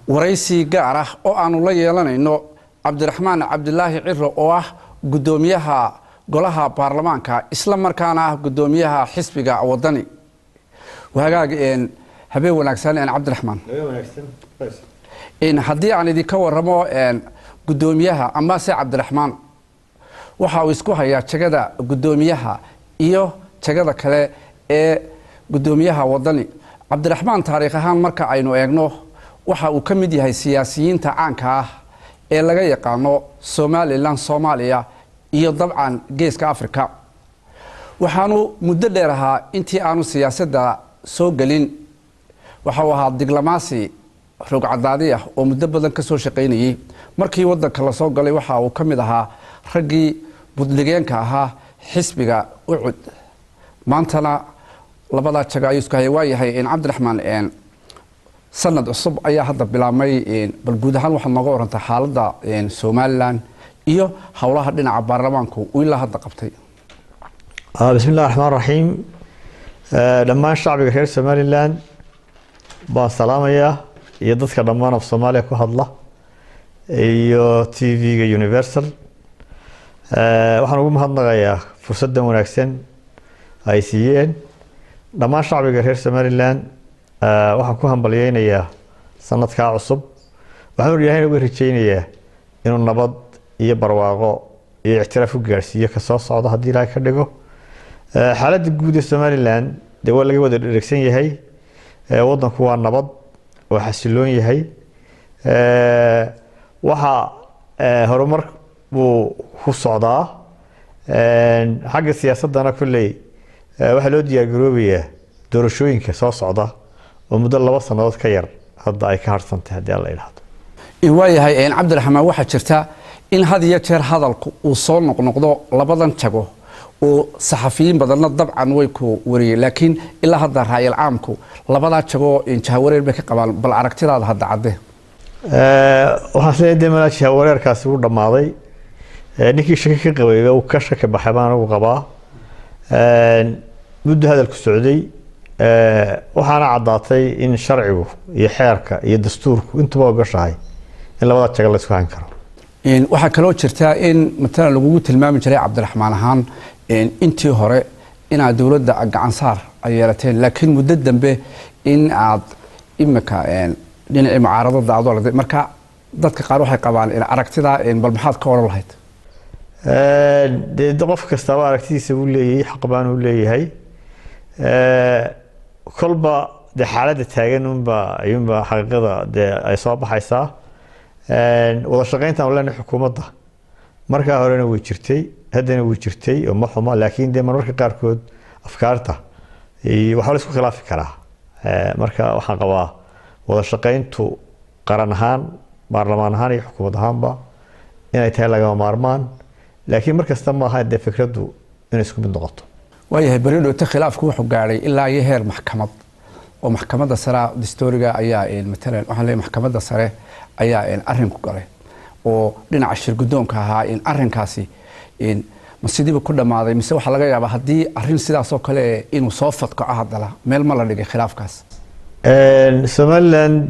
waraysi gaar ah oo aanu la yeelanayno Cabdiraxmaan Cabdilaahi Ciro oo ah gudoomiyaha golaha baarlamaanka isla markaana ah gudoomiyaha xisbiga wadani wahagaag habeen wanaagsan Cabdiraxmaan haddii aan idinka waramo gudoomiyaha ama se Cabdiraxmaan waxa uu isku hayaa jagada gudoomiyaha iyo jagada kale ee gudoomiyaha wadani Cabdiraxmaan taariikh ahaan marka aynu eegno waxa uu ka mid yahay siyaasiyiinta caanka ah ee laga yaqaano Somaliland Soomaaliya iyo dabcan geeska Afrika waxaanu muddo dheer ahaa intii aanu siyaasadda soo galin waxa uu ahaa diblomaasi rogcadaadi ah oo muddo badan ka soo shaqeynayay markii wadanka la soo galay waxa uu ka mid ahaa raggii budligeenka ahaa xisbiga ucud maantana labada jaga ay isku hayay waayahay Cabdiraxmaan sanad cusub ayaa hadda bilaabmay bal guud ahaan waxa nooga waranta xaaladda Somaliland iyo hawlaha dhinaca baarlamaanku uu ilaa hadda qabtay bismillaahir rahmaanir rahiim dhammaan shacbiga reer Somaliland baan salaamaya iyo dadka dhammaan af Soomaaliya ku hadla iyo TV-ga Universal waxaan ugu mahadnaqayaa fursaddan wanaagsan ay siiyeen dhammaan shacbiga reer Somaliland waxaan ku hambalyeeynaa sanadka cusub waxaan Ilaahay ugu rajaynayaa inuu nabad iyo barwaaqo iyo ixtiraaf u gaarsiiyo ka soo socdo hadii Ilaahay ka dhigo xaaladda guud ee Somaliland waa laga wada dhageysan yahay wadanku waa nabad oo xasiloon yahay waxa horumar buu ku socdaa xagga siyaasadana kulay waxa loo diyaar garoobayaa doorashooyinka soo socda oo muddo 2 sanadood ka yar hadda ay ka harsantahay hadii la yiraahdo waayahay Cabdiraxmaan waxa jirta in had iyo jeer hadalku uu soo noqnoqdo labadan jago oo saxafiyiin badanna dabcan way ku wariyay laakiin ilaa hadda raayil caamku labada jago jahawareer bay ka qabaan bal aragtidaada hadda cadde waxa leeyahay ma jahawareerkaasi uu dhamaaday ninkii shaki ka qabay uu ka shaki baxay baan ugu qabaa muddo hadalku socday waxaana cadaatay in sharcigu iyo xeerka iyo dastuurku intuba ogashahay in labada jago la isku hayn karo waxa kale oo jirta in matala lagu tilmaami jiray Cabdiraxmaan ahaan intii hore ina dawladda gacan saar ay yeelateen laakiin muddo dambe in aad imika dhinaca mucaaradada aad waladay marka dadka qaar waxay qabaan in aragtida bal maxaad ka oran lahayd qof kasta aragtidiisa uu leeyahay xaq baan uu leeyahay kolba de xaaladda taagan ayuunba xaqiiqada ay soo baxaysaa wada shaqeynta online xukuumadda marka horena way jirtay haddana way jirtay oo ma xumo laakiin mararka qaarkood afkaarta waxa la isku khilaafi karaa marka waxaan qabaa wada shaqeyntu qaran ahaan baarlamaan ahaan iyo xukuumad ahaanba inay tahay lagama maarmaan laakiin markasta ma aha fikraddu in isku mid noqoto waayahay barido ta khilaafku wuxuu gaaray ilaa iyo heer maxkamad oo maxkamadda sare dastuuriga ayaa matalan waxaan leeyahay maxkamadda sare ayaa arrinku galay oo dhinaca shirgudoonka ahaa arrinkaasi masidiba ku dhamaaday mise waxa laga yaabaa hadii arrin sidaas oo kale inuu soo fadko hadala meel ma la dhigay khilaafkaas Somaliland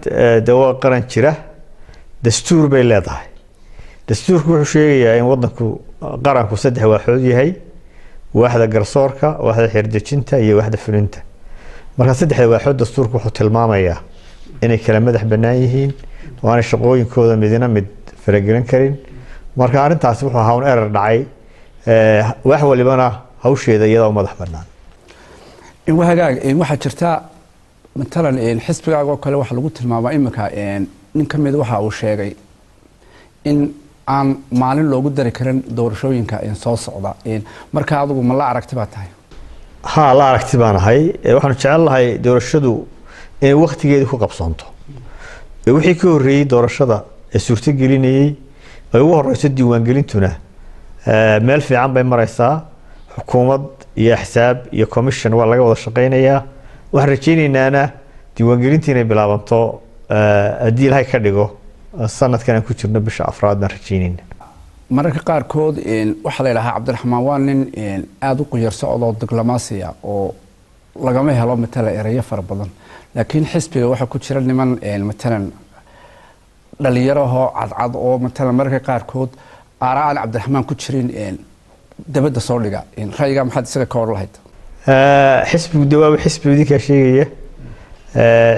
dawa qaran jira dastuur bay leedahay dastuurku wuxuu sheegayaa in wadanku qaranku 3 waaxood yahay waaxda garsoorka waaxda xeerdejinta iyo waaxda fulinta marka 3 waaxood dastuurku wuxuu tilmaamayaa inay kala madax banaan yihiin waana shaqooyinkooda midna mid faragelin karin marka arintaas wuxuu ahaa un error dhacay wax walibana hawsheeda iyada u madax banaan waxa jirta matalan xisbigaaga oo kale waxa lagu tilmaamaa imika nin ka mid waxa uu sheegay in aan maalin loogu dari karin doorashooyinka soo socda marka adigu ma la aragti baa tahay la aragti baan ahay waxaan jecelahay doorashadu in waqtigeedu ku qabsanto wixii ka horeeyay doorashada ee suurta gelinayay ay ugu horeyso diiwaan gelintuna meel fiican bay maraysaa xukuumad iyo xisaab iyo commission waa laga wada shaqeynayaa waxaan rajaynaynaa diiwaan gelinta inay bilaabanto hadii Ilaahay ka dhigo sanadkan ku jirno bisha afraad baan rajaynayna mararka qaarkood waxa la ilaahay Cabdiraxmaan waa nin aad u qoyar socdo diblomaasi ah oo lagama helo matala erayo fara badan laakiin xisbiga waxa ku jira niman matalan dhalinyarahoo cadcad oo matalan mararka qaarkood aaraa aan cabdiraxmaan ku jirin dabadda soo dhiga ra'yigaa maxaad isaga ka hor lahayd xisbigu dawaaba xisbigu idinkaa sheegaya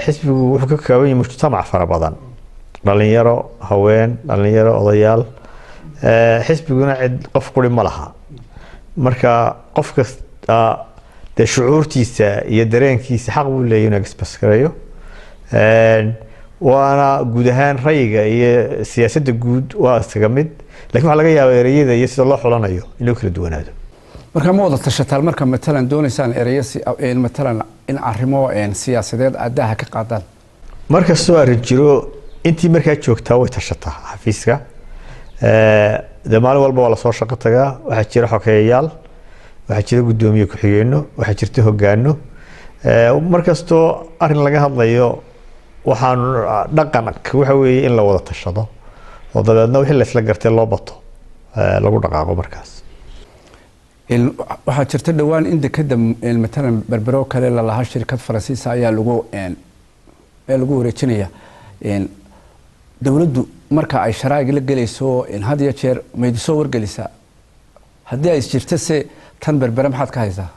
xisbigu wuxuu ka kooban yahay mujtamac fara badan dhalinyaro haween dhalinyaro odayaal xisbiguna cid qof quri ma laha marka qof kasta dee shucuurtiisa iyo dareenkiisa xaq buu leeyahay inuu express-gareeyo waana guud ahaan rayiga iyo siyaasadda guud waa isaga mid laakiin waxaa laga yaabaa ereyada iyo sida loo xulanayo inuu kala duwanaado marka ma wada tashataan marka matalan doonaysaan ereyo matalan in arrimo siyaasadeed aadaha ka qaadaan markastoo arrin jiro intii markaa joogtaa way tashataa xafiiska dee maalin walba waa lasoo shaqo tagaa waxaa jira xogeeyayaal waxaa jira guddoomiye ku-xigeenno waxaa jirta hogaano markastoo arrin laga hadlayo waxaan dhaqanka waxa weeye in la wada tashado oo dabeedna wixii laysla gartay loo bato lagu dhaqaaqo markaas waxaa jirta dhowaan in dekeda matalan berbero kale lalahaa shirkad faransiisa ayaa lagu wareejinaya dowladdu marka ay sharaa'iga la gelayso had iyo jeer maydi soo wargelisaa haddii ay jirta se tan berbere maxaad ka haysaa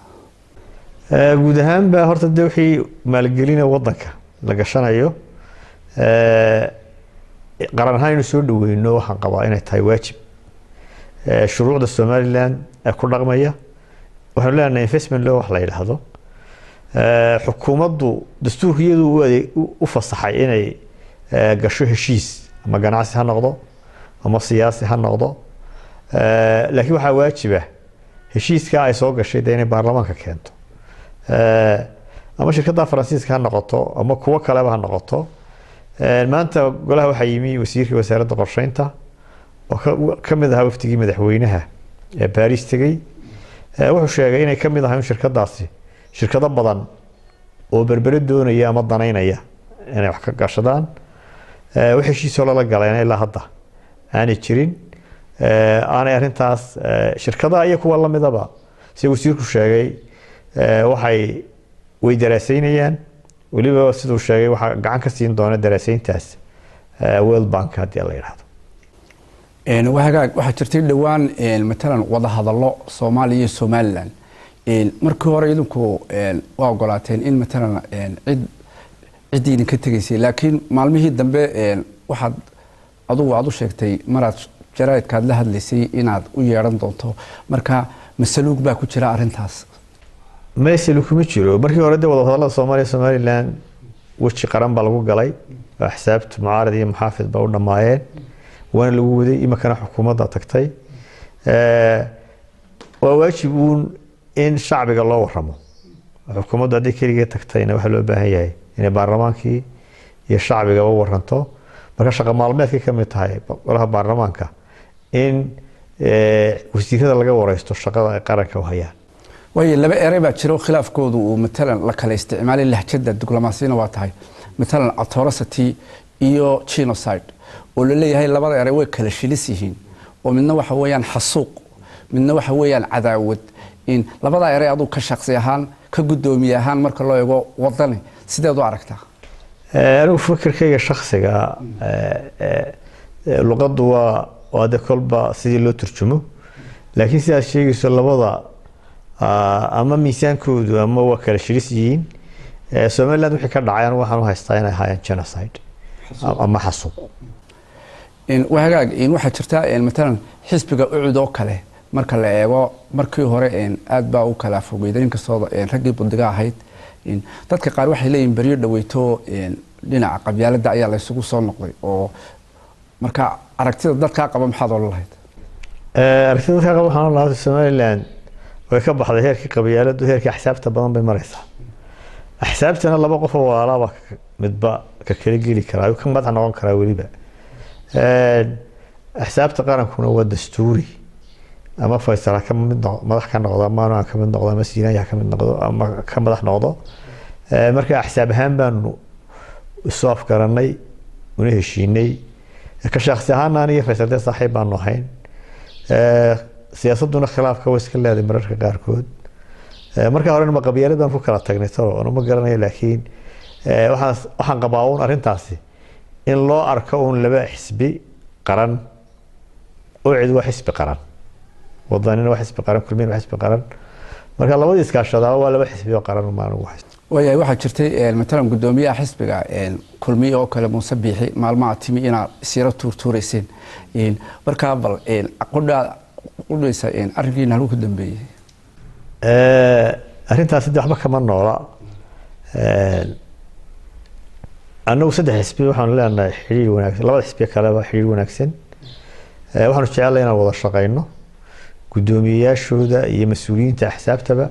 guud ahaanba horta dee wixii maalgelina wadanka la gashanayo qaran ahaan inuu soo dhaweyno waxaan qabaa inay tahay waajib shuruucda somaliland ee ku dhaqmaya waxaanu leenahay investment law wax la yidhaahdo xukuumaddu dastuurka iyadu u fasaxay inay gasho heshiis ama ganacsi ha noqdo ama siyaasi ha noqdo laakiin waxaa waajiba heshiiska ay soo gashay dee inay baarlamaanka keento ama shirkadda faransiiska ha noqoto ama kuwo kaleba ha noqoto maanta golaha waxaa yimi wasiirkii wasaaradda qorsheynta oo ka mid ahaa wafdigii madaxweynaha ee Paris tegay wuxuu sheegay inay ka mid ahayn shirkadaasi shirkado badan oo berbere doonaya ama danaynaya inay wax ka gashadaan wixii heshiis la galeen ilaa hadda aanay jirin aanay arrintaas shirkadaha iyo kuwa la midaba si wasiirku sheegay waxay way daraasaynayaan waliba sidoo sheegay waxa gacan ka siin doona daraasayntaas World Bank hadii la yiraahdo waxaa jirtay dhowaan matalan wada hadallo Soomaaliya iyo Somaliland markii hore idinku waa ogolaateen in matalan cidiin ka tagaysay laakiin maalmihii dambe waxaad aad u sheegtay maraad jaraa'idkaad la hadlaysay inaad u yeeran doonto marka masaluug baa ku jira arrintaas masaluug kuma jiro markii hore wada hadallada Soomaaliya Somaliland wixii qaran baa lagu galay xisaabta mucaarad iyo muxaafid baa u dhamaayeen وانا لو ودي إما كان حكومة تكتي وواجبون إن شعب الله ورحمه حكومة دي كلية تكتي إنه حلو بهاي إن برلمانكي الشعب الله ورحمته ما شغل معلومات كم تهاي ولا برلمانك إن وزير هذا لقى ورئيسته الشغل قرك وهيا وهي اللي بقى قريبة تشرو خلاف كود ومثلا لك الاستعمال اللي هتشدد الدبلوماسيين وقتها مثلا التورستي إيو تشينوسايد وللي هاي لبض يروي كل شيء لسيهين ومنه وحويان حسوق منه وحويان عداوة إن لبض يروي أدو كشخصيهان كقدوميهان مرك الله يقول وطني سيدا دو عركتها أنا أفكر كي شخصي لغض وهذا كل سيدي لو ترجمه لكن سيدا الشيء يسول لبض أما ميسان كود وأما وكل شيء لسيهين سومالي لدو حكا دعيان وحانو هايستاين هايان جنسايد أما حسوق وهاجاج waxaa jirta matalan xisbiga ucud oo kale marka la eego markii hore aad baa u kala fogeeyay inkastoo ragii budiga ahayd dadka qaar waxay leeyihiin bariyo dhaweyto dhinaca qabyaaladda ayaa la isugu soo noqday oo marka aragtida dadka qaba maxaad oo lahayd aragtida dadka qaba waxaan lahayd Somaliland way ka baxday heerkii qabyaaladdu heerkii xisaabta badan bay maraysaa xisaabtana laba qof oo walaaba midba ka kala geli karaa kan madax noqon karaa waliba حسابت قارن كنا ود دستوري أما فايسر كم من مدح كان نقضى ما أنا كم من نقضى مسينا يا كم من نقضى أما كم مدح نقضى مركز حساب هم بأنه الصاف كرني ونهشيني كشخص هاني فايسر ده صاحب عنه حين سياسة دون خلاف كويس كل هذا مرر كاركود مركز هرنا ما قبيلة ده فكرة تجني ترى أنا ما قرني لكن وحن قباون أرين تاسي in loo arko uun laba xisbi qaran oo cid waa xisbi qaran wadanina waa xisbi qaran kulmiina waa xisbi qaran marka labadii iskaashadaa waa laba xisbi oo qaran ma lagu haysto way waxa jirtay matalan gudoomiyaha xisbiga kulmiye oo kale Muuse Biixi maalmaha timi ina siira tuurtuureyseen marka bal qudaysa arrinkiina lagu dambeeyay arrintaas waxba kama noola annagu saddex xisbi waxaan leenahay xiriir wanaagsan labada xisbi kale waa xiriir wanaagsan waxaan jecelahay inaan wada shaqeyno gudoomiyaashooda iyo mas'uuliyiinta axsaabtaba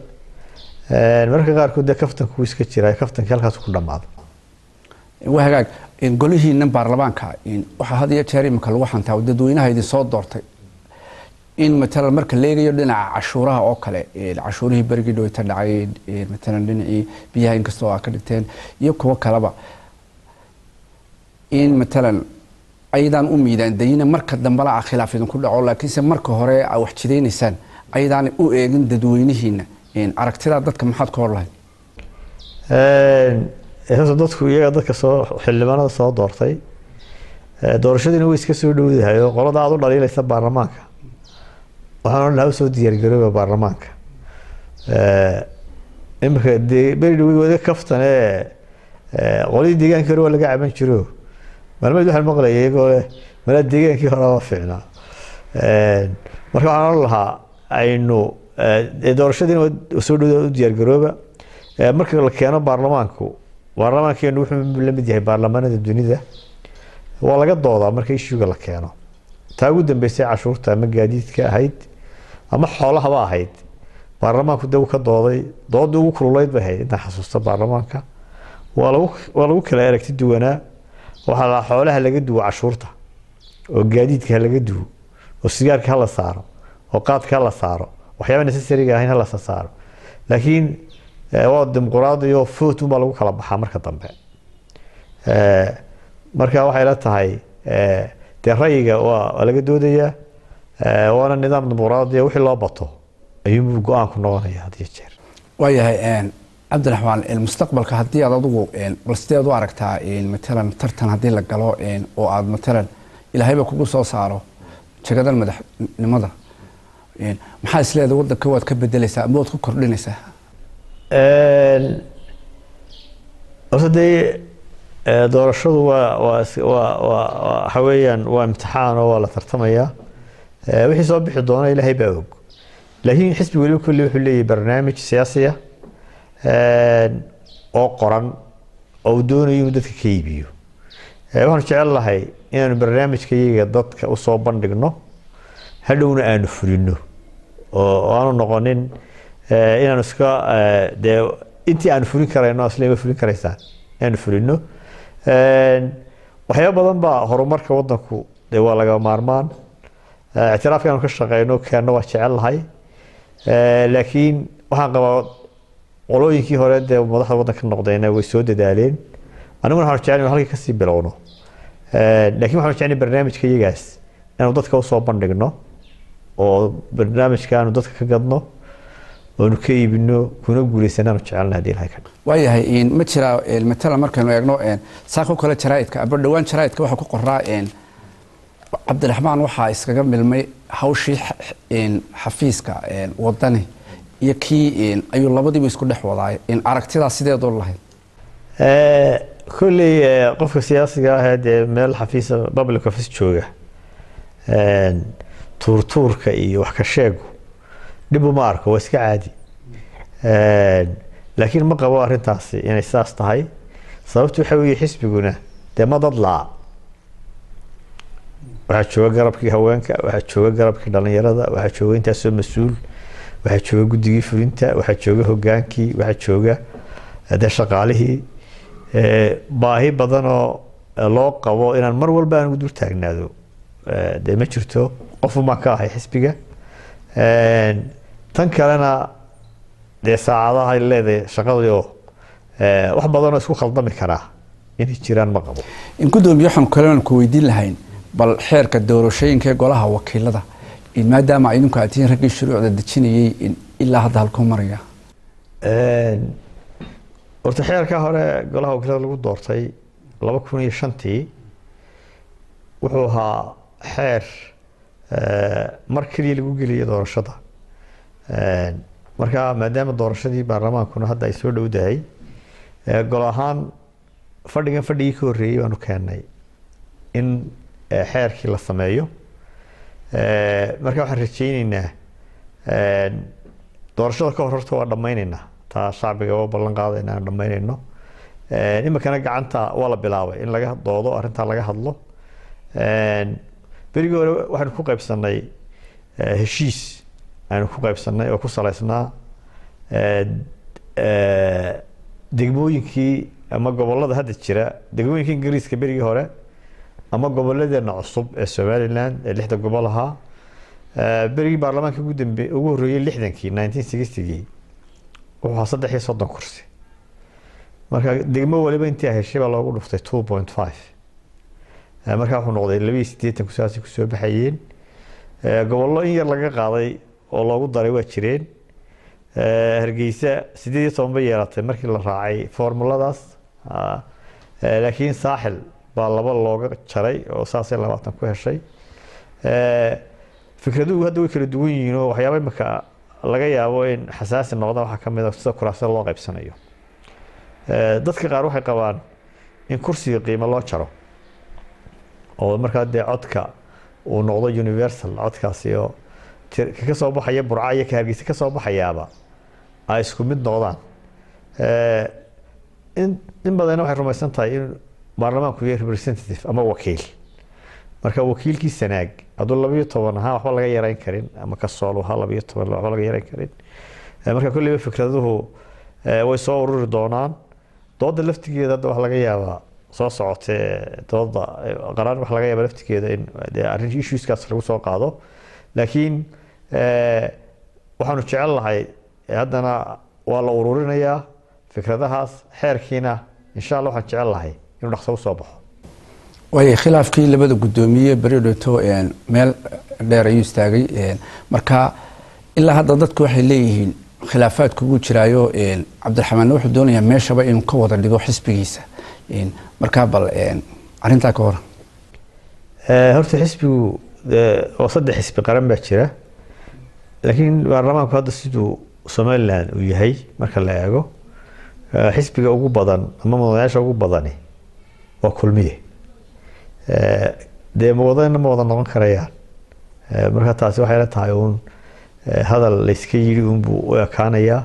marka qaarkood kaftanku iska jira kaftanka halkaas ku dhamaado wahagaag golihiina baarlamaanka waxa had iyo jeer imka lagu xantaa dadweynaha idin soo doortay in matalan marka leegayo dhinaca cashuuraha oo kale cashuurihii barigi dhawta dhacay matalan dhinacii biyaha inkastoo ay ka dhigteen iyo kuwa kaleba in matalan aydan u miidaan dayna marka dambe la khilaaf idin ku dhaco laakiin se marka hore ay wax jideynaysan aydan u eegin dadweynihiina aragtida dadka maxaad ka horlahay dadku iyaga dadka soo xildhibaanada soo doortay doorashadiina way iska soo dhowdahay oo qolada aad u dhaliilaysa baarlamaanka waxaan la soo diyaar garoobay baarlamaanka imka beri wada kaftan qolada deegaanka hore waa laga caban jiro maalmaheed waxaan maqlayay iyagoo mala deegaankii hore waa fiicnaa marka waxaan lahaa aynu doorashadiina soo dhowda u diyaar garooba marka la keeno baarlamaankeenu wuxuu la mid yahay baarlamaanada dunida waa laga doodaa marka ishuga la keeno taa ugu dambeysay cashuurta ama gaadiidka ahayd ama xoolahaba ahayd baarlamaanku dib ka dooday doodii ugu kululayd bay ahayd inta xasuusta baarlamaanka waa lagu kala aragti duwanaa waxa la xoolaha laga duwo cashuurta oo gaadiidka laga duwo oo sigaarka la saaro oo qaadka la saaro waxyaabo necessary ah in la saaro laakiin waa dimuqraadi iyo foot uma lagu kala baxaa marka dambe marka waxay la tahay ra'yiga waa laga doodayaa waana nidaam dimuqraadi wixii loo bato ayuu go'aan ku noqonayaa hadii jeer waayahay cabdiraxmaan mustaqbalka hadii aad adigu bal sideed u aragtaa matalan tartan hadii la galo oo aad matalan ilaahayba kugu soo saaro jagadan madaxnimada maxaa isleedahay wadanka waad ka bedelaysaa ama waad ku kordhinaysaa horta doorashadu waxa weeyaan waa imtixaan oo waa la tartamayaa wixii soo bixi doona ilaahay baa og laakiin xisbi waliba kulli wuxuu leeyahay barnaamij siyaasi ah oo qoran oo doonayo inuu dadka ka iibiyo waxaan jecel lahay inaanu barnaamijkayaga dadka u soo bandhigno hadhowna aanu fulino oo aanu noqonin inaanu iska intii aanu fulin karayno asleema fulin karaysaan inaanu fulino waxyaabo badan baa horumarka wadanku waa laga maarmaan اعتراف كانوا كشغينو كانوا waa jecel lahay laakiin waxaan qabaa qolooyinkii hore ee madaxda wadanka noqdayna way soo dadaaleen aniguna waxaan jecelahay halkii ka sii bilowno laakiin waxaan jecelahay barnaamijkayagaas inaan dadka u soo bandhigno oo barnaamijkaanu dadka ka gadno oo ka iibino kuna guuleysanaano jecelnahay hadii lahay ka waayahay ma jira matala markaynu eegno saaqo kale jaraa'idka aba dhawaan jaraa'idka waxa ku qoraa cabdiraxmaan waxaa iskaga milmay hawshii xafiiska wadani iyo kii ayuu labadiiba isku dhex wadaay aragtidaas sideedoo lahayd kolley qofka siyaasiga ah ee meel xafiis public office jooga tuurtuurka iyo wax ka sheego dhib uma arko waa iska caadi laakiin ma qabo arrintaasi inay saas tahay sababtu waxa weeye xisbiguna dee ma dad laa waxaa jooga garabkii haweenka waxaa jooga garabkii dhalinyarada waxaa jooga intaasoo mas-uul waxaa jooga guddigii fulinta waxaa jooga hogaankii waxaa jooga dee shaqaalihii baahi badan oo loo qabo inaan mar walba aan dul taagnaado dee ma jirto qof uma ka ahay xisbiga tan kalena dee saacadaha ay leedahay shaqadii oo wax badan oo isku khaldami karaa inay jiraan ma qabo in gudoomiye waxaan kale ku weydiin lahayn bal xeerka doorashooyinka golaha wakiilada maadaama idinku aad tihiin raggii shuruucda dejinayay ilaa hadda halkuu maraya horta xeerka hore golaha wakiilada lagu doortay 2005tii wuxuu ahaa xeer mar kaliya lagu geliyay doorashada marka maadaama doorashadii baarlamaankuna hadda ay soo dhowdahay gol ahaan fadhigii ka horreeyay baanu keennay in xeerkii la sameeyo marka waxaan rajaynaynaa doorashada ka hor horta waa dhammaynaynaa taa shacbiga waa ballan qaaday inaan dhammaynayno iminkana gacanta waa la bilaabay in laga doodo arrintaa laga hadlo berigii hore waxaanu ku qaybsanay heshiis aanu ku qaybsanay oo ku salaysnaa degmooyinkii ama gobollada hadda jira degmooyinka ingiriiska berigii hore ama gobolladeena cusub ee Somaliland ee 6 gobol ahaa berigii baarlamaanka ugu horreeyay 60kii 1960kii wuxuu 330 kursi marka degmo waliba intii heshay baa loogu dhuftay 2.5 marka wuxuu noqday 82 kursi ku soo baxayeen gobollo in yar laga qaaday oo loogu daray waa jireen Hargeysa 18 bay yeelatay markii la raacay formuladaas laakiin saaxil baa laba looga jaray oo saasay 20 ku heshay fikraduhu hadda way kala duwan yihiin oo waxyaabo marka laga yaabo in xasaasi noqdo waxa kamid ah sida kuraasta loo qaybsanayo dadka qaar waxay qabaan in kursiga qiimo loo jaro oo marka dee codka uu noqdo universal codkaasi oo ka soo baxaya Burco iyo Hargeysa ka soo baxayaaba ay isku mid noqdaan in badan waxay rumaysan tahay in baarlamaanku yahay representative ama wakiil marka wakiilkii sanaag haduu 12 ahaa waxba laga yareyn karin ama ka soo laha 12 waxba laga yareyn karin marka kulliba fikraduhu way soo ururi doonaan dooda laftigeeda hadda wax laga yaabaa soo socotay dooda qaraan wax laga yaabaa laftigeeda in arrin issueskaas lagu soo qaado laakiin waxaanu jecel lahay haddana waa la ururinayaa fikradahaas xeerkiina insha Allah waxaan jecel lahay inuu dhaqso soo baxo way khilaafkii labada gudoomiye baridoto meel dheer ayuu istaagay marka ilaa hadda dadku waxay leeyihiin khilaafaad kugu jiraayo Cabdiraxmaan wuxuu doonayaa meeshaba inuu ka wada dhigo xisbigiisa marka bal arinta ka hor horta xisbigu oo saddex xisbi qaran baa jira laakiin baarlamaanku hadda siduu Somaliland uu yahay marka la eego xisbiga ugu badan ama madaxda ugu badani waa kulmiye dee ma wada noqon karayaan marka taasi waxay la tahay uun hadal la iska yiri uun buu u ekaanayaa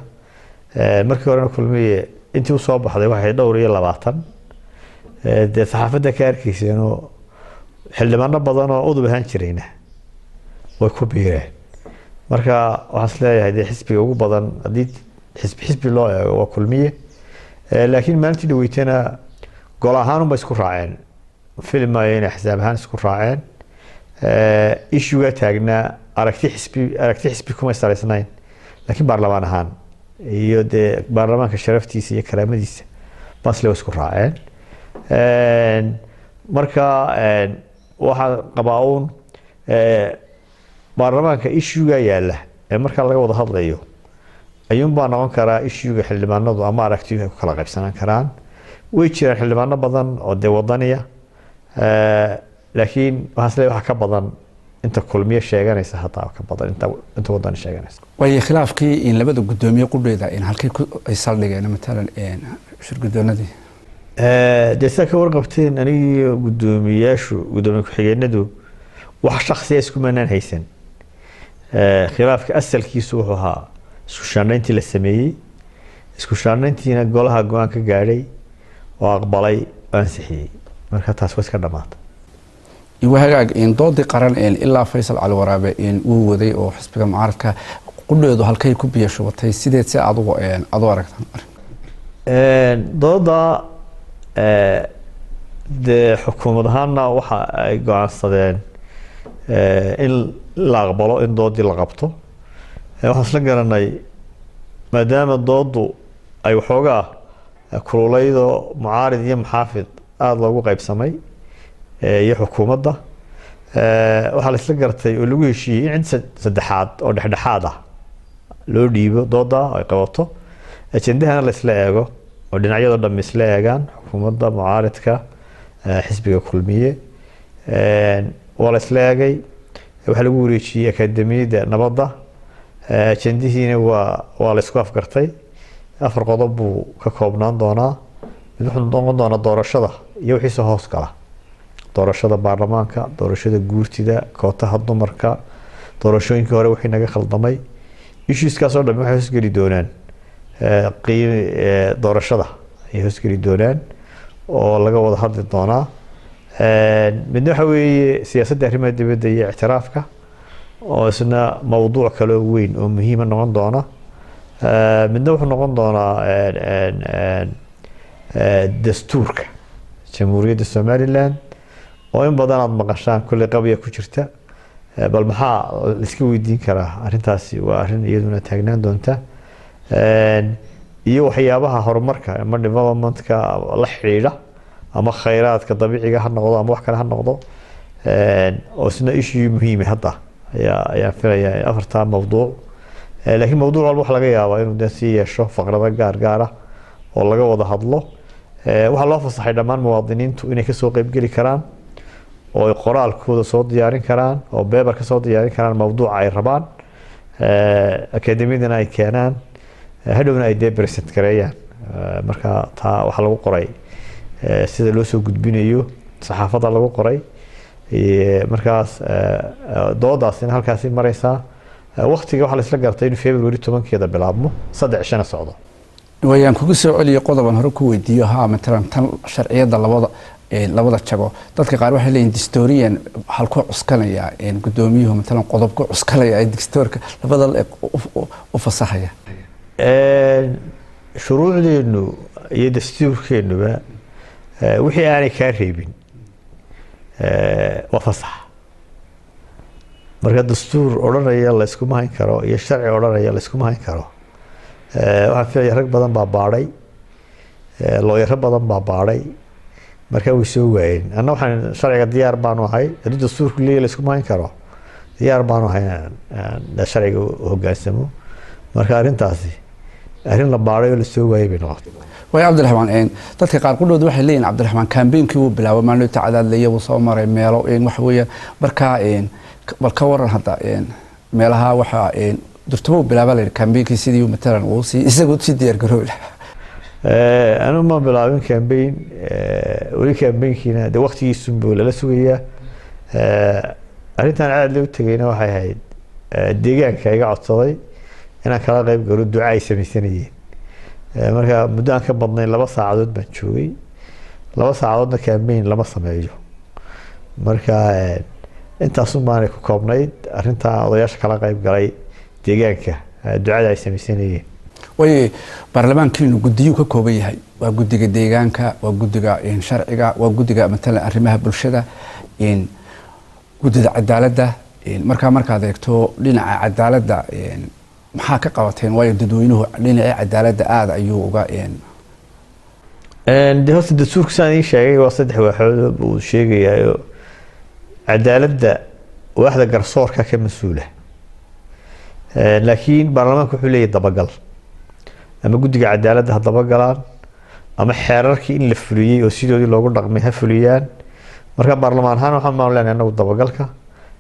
markii hore kulmiye intii uu soo baxday waxay dhowr iyo 20 dee saxaafadda ka arkaysay inuu xildhibaano badan oo udub ahaan jirayna way ku biireen marka waxaan leeyahay dee xisbiga ugu badan hadii xisbi loo eego waa kulmiye laakiin maalintii dhaweytana gol ahaan bay isku raaceen film ayna xisaab ahaan isku raaceen issue taagna aragti xisbi kuma salaysnayn laakiin baarlamaan ahaan iyo dee baarlamaanka sharaftiisa iyo karaamadiisa bas loo isku raaceen marka waxa qabaa'un baarlamaanka issue yaala marka laga wada hadlayo ayuun baa noqon karaa issue xildhibaanadu ama aragtiyo ku kala qaybsanaan karaan way jiraan xildhibaano badan oo dee wadaniya laakiin waxa ka badan inta kulmiye sheeganaysa hataa ka badan inta wadan sheeganaysa way khilaafkii in labada gudoomiye qudheeda in halkay ay saldhigeen matalan shirgudoonadii deesa ka warqabteen aniga gudoomiye ku-xigeenadu wax shakhsi isku manaan haysan khilaafka asalkiisu wuxuu ahaa isku shaanayntii la sameeyay isku shaanayntiina golaha go'aan ka gaadhay oo aqbalay ansixiyay marka taas way iska dhamaatay وهاج إن ضد قرن إلا فيصل على ورابه إن وودي أو حسب المعارضة كله ده هالكي كوبيا شو بتهي سيدة عضو عضوارك ضد ده حكومة هنا وح جوان صدين إن لعبله إن ضد لعبته وحصل جرناي ما دام الضد أي حاجة كروليده معارض يم حافظ هذا لو قيب سمي iyo xukuumadda waxa la isla gartay oo lagu heshiiyay in saddexaad oo dhexdhexaad ah loo dhiibo dooda ay qabato ajendaha la isla eego oo dhinacyada dhammi isla eegaan xukuumadda mucaaradka xisbiga kulmiye waa la isla eegay waxaa lagu wareejiyey akaademiyadda nabadda ajendihiina waa la isku afgartay 4 qodob buu ka koobnaan doonaa mid wuxuu noqon doonaa doorashada iyo wixii soo hoos gala doorashada baarlamaanka doorashada guurtida kootaha dumarka doorashooyinkii hore wixii naga khaldamay issueskaas oo dhan waxay hoos geli doonaan doorashada ay hoos geli doonaan oo laga wada hadli doonaa midna waxa weeye siyaasadda arrimaha dibadda iyo ictiraafka oo isna mawduuc kale oo weyn oo muhiim noqon doona midna wuxuu noqon doonaa dastuurka jamhuuriyadda Somaliland oo in badan aad maqashaan kulli qabiya ku jirta bal maxaa la iska weydiin karaa arrintaasi waa arrin iyaduna taagnaan doonta iyo waxyaabaha horumarka ama developmentka la xiriira ama khayraadka dabiiciga ha noqdo ama wax kale ha noqdo oo isna issue muhiim ah hadda ayaa filayaa 4 mawduuc laakiin mawduuc walba wax laga yaabaa inuu dadsi yeesho faqrado gaar ah oo laga wada hadlo waxa loo fasaxay dhammaan muwaadiniintu inay ka soo qayb gali karaan oo ay qoraalkooda soo diyaarin karaan oo paper ka soo diyaarin karaan mawduuca ay rabaan akademiyadana ay keenaan hadhowna ay present gareeyaan marka taa waxa lagu qoray sida loo soo gudbinayo saxaafada lagu qoray markaas doodaasina halkaas maraysaa waqtiga waxa la isla gartay in February 10keeda bilaabmo 3 sano socdo wayaan kugu soo celiyo qodoban hore ku weydiiyo matalan tan sharciyada labada jago dadka qaar waxay leeyihiin historian halku cuskanaya gudoomiyuhu matalan qodobka cuskanaya ay dastuurka labada u fasaxaya shuruucdeenu iyo dastuurkeenuba wixii aanay ka reebin waa fasax marka dastuur oranaya la isku mahayn karo iyo sharci oranaya la isku mahayn karo waxa fiican rag badan baa baaray looyaro badan baa baaray marka way soo waayeen anna waxaan sharciga diyaar baan u ahay hadii dastuurku leeyahay la isku mahayn karo diyaar baan u ahay sharciga hoggaansamo marka arrintaasi arrin la baaray oo la soo waayay bay noqotay way Cabdiraxmaan dadka qaar qudhooda waxay leeyihiin Cabdiraxmaan campaign-kii uu bilaabay maalin tacadaadlaya uu soo maray meelo wax weeyaan marka balka waran hadda meelaha waxa durtamo bilaabay campaign-kii sidii matalan uu si isagu si diyaar garoobay أنا ما بلعبين كامبين ولي كامبين كنا ده وقت يسمى ولا لا سوية أريد أن أعد لو تجينا وحي هاي الدجاج كي قاعد صدي أنا كلا غيب قالوا الدعاء يسمي سنين مركا مدان كبضني لبص عدد بنشوي لبص عددنا كامبين لبص ما يجوا مركا أنت أصلا ما عليك كوبنايد أنت ضياش كلا غيب قالي دجاج الدعاء يسمي سنين way baarlamaankiinu gudiyo ka kooban yahay waa gudiga deegaanka waa gudiga sharciga waa gudiga matalan arrimaha bulshada gudida cadaaladda markaad eegto dhinaca cadaaladda maxaa ka qabateen way dadweynuhu dhinaca cadaaladda aad ayuu uga hoose dastuurka saan sheegay waa 3 waaxood uu sheegayo cadaaladda waaxda garsoorka ka mas'uula laakiin baarlamaanku wuxuu leeyahay dabagal ama gudiga cadaaladda hadaba galaan ama xeerarkii in la fuliyay oo sidoodii loogu dhaqmay ha fuliyaan marka baarlamaan ahaan waxaan maamulnaa anagu dabagalka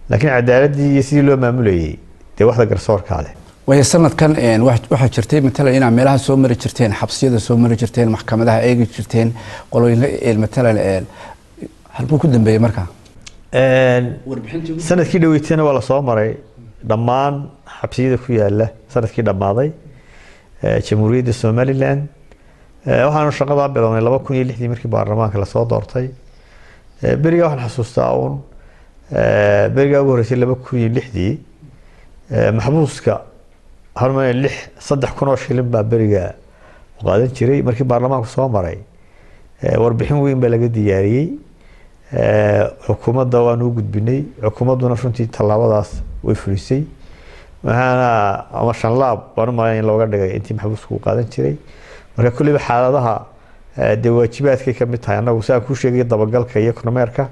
laakiin cadaaladii iyo sidii loo maamulayay de waxda garsoorka leh way sanadkan waxa jirtay matalan ina meelaha soo mari jirteen xabsiyada soo mari jirteen maxkamadaha eegi jirteen qolooyinka matalan halku ku dambeeyay marka sanadkii dhaweeytana waa la soo maray dhammaan xabsiyada ku yaala sanadkii dhamaaday jamhuuriyadda Somaliland waxaanu shaqada bilownay 2006 markii baarlamaanka la soo doortay beriga waxaan xasuustaa beriga ugu horeysay 2006 maxbuuska harmaan 3,000 shilin baa beriga qaadan jiray markii baarlamaanku soo maray warbixin weyn baa laga diyaariyay xukuumadda waan u gudbinay xukuumadduna runtii tallaabadaas way fulisay waxaana ama shan laab baan u malayn in looga dhigay intii maxbuusku qaadan jiray marka kulliba xaaladaha de waajibaadkay ka mid tahay anagu saa ku sheegay dabagalka iyo kormeerka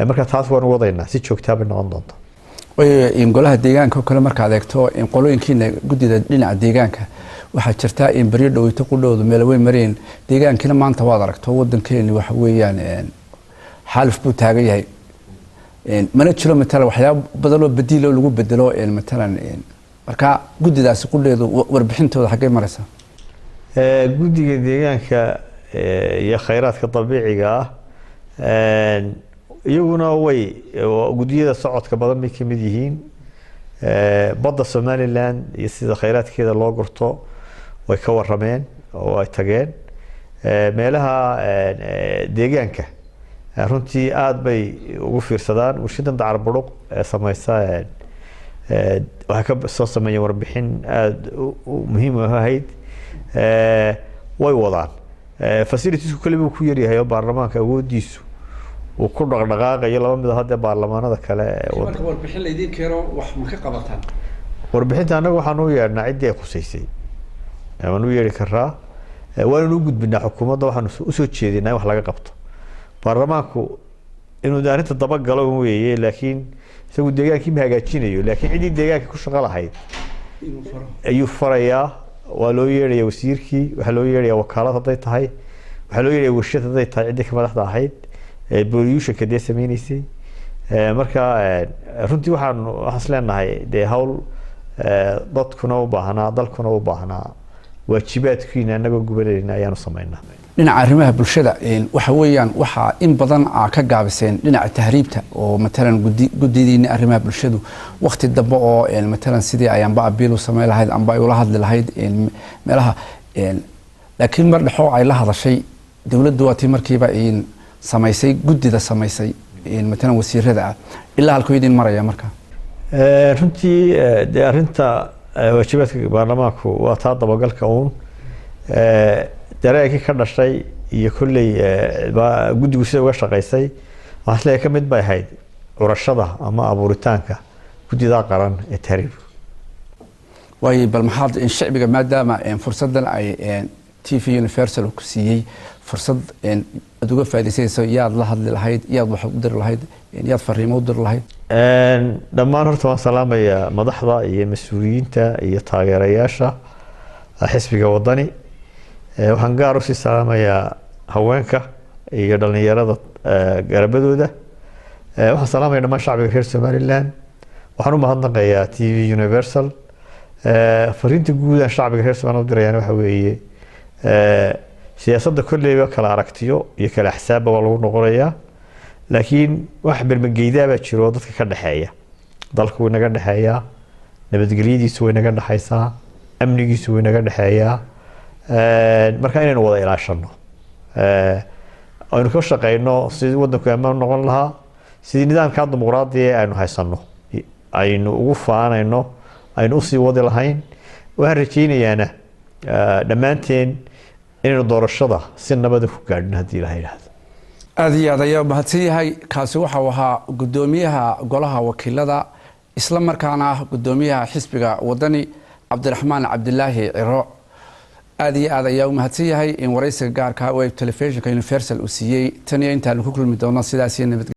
marka taas waan wadaynaa si joogtaa bay noqon doontaa in golaha deegaanka oo kale marka aad eegto in qolooyinkiina gudida dhinaca deegaanka waxaa jirta in bariyo dhaweyto qudhoodu meel weyn mareen deegaankina maanta waad aragto wadankeena waxa weeyaan xaalif buu taagan yahay mana jiro matalan waxyaabo badan oo badiil oo lagu bedelo matalan marka guddidaasi qudheedu warbixintooda xagee maraysa guddiga deegaanka iyo khayraadka dabiiciga ah iyaguna way guddiyada socodka badan bay ka mid yihiin badda Somaliland iyo sida khayraadkeeda loo gurto way ka warameen oo ay tageen meelaha deegaanka runtii aad bay ugu fiirsadaan warshadan dacar buruq ee samaysa waxa ka soo sameeyay warbixin aad muhiim ah ahayd way wadaan facilities kaliya ku yar yahay baarlamaanka awoodiisu uu ku dhaqdhaqaaqayo laba mid hadda baarlamaanada kale warbixin leedin keeno wax ma ka qabataan warbixinta anagu waxaan u yeernaa cidii ay khuseysay waan u yeeri karaa waan u gudbinaa xukuumadda waxaan u soo jeedinaa wax laga qabto baarlamaanku inuu arrinta daba galo weeye laakiin isagu deegaankii ma hagaajinayo laakiin cidii deegaanka ku shaqo lahayd ayuu farayaa waa loo yeerayaa wasiirkii waxa loo yeerayaa wakaalad haday tahay waxa loo yeerayaa warshad haday tahay cidii ka madaxda ahayd pollution ka deesameynayay marka runtii waxaan leenahay de hawl dadkuna u baahnaa dalkuna u baahnaa waajibaadkiina anagoo gubanayna ayaanu sameynaa dhinaca arrimaha bulshada waxa weeyaan waxa in badan ka gaabiseen dhinaca tahriibta oo matalan gudidiina arrimaha bulshadu waqti dambe oo matalan sidii ayaan ba abiil u sameey lahayd amba ay ula hadli lahayd meelaha laakiin mar dhaxo ay la hadashay dawladdu waa tii markiiba samaysay gudida samaysay matalan wasiirada ilaa halkoo idin maraya marka runtii de arrinta waajibaadka baarlamaanku waa taa dabagalka dareenkii ka dhashay iyo kulley guddigu sida uga shaqaysay waxaa leeyahay ka mid bay ahayd curashada ama abuuritaanka guddida qaran ee tahriibka way bal maxaad shacbiga maadaama fursadan ay TV Universal ku siiyay fursad aad uga faa'iideysayso yaad la hadli lahayd yaad wax u dir lahayd yaad fariimo u dir lahayd dhammaan horta waan salaamayaa madaxda iyo mas'uuliyiinta iyo taageerayaasha xisbiga wadani waxaan gaar u sii salaamayaa haweenka iyo dhalinyarada garabadooda waxaan salaamayaa dhammaan shacbiga reer Somaliland waxaan u mahadnaqayaa TV Universal fariinta guud ee shacbiga reer Somaliland u dirayaan waxa weeye siyaasadda kulliba kala aragtiyo iyo kala xisaab waa lagu noqonayaa laakiin wax bermageyda baa jiro dadka ka dhaxeeya dalku way naga dhaxeeyaa nabadgelyadiisu way naga dhaxaysaa amnigiisu way naga dhaxeeyaa marka inaynu wada ilaashano aynu ka shaqeyno sidii wadanku ammaan noqon lahaa sidii nidaamka dimuqraadiga aynu haysano aynu ugu faanayno aynu usii wadi lahayn waxaan rajaynayaana dhammaanteen inaynu doorashada si nabad ku gaadhno haddii la yiraahdo aad iyo aad ayaa mahadsan yahay kaasi waxa uu ahaa gudoomiyaha golaha wakiilada isla markaana gudoomiyaha xisbiga wadani Cabdiraxmaan Cabdilaahi Ciro aad iyo aad ayaa mahadsan yahay in waraysiga gaarka ah ee telefishinka Universal uu siiyay tan iyo inta aan ku kulmi doono sidaas iyo nabad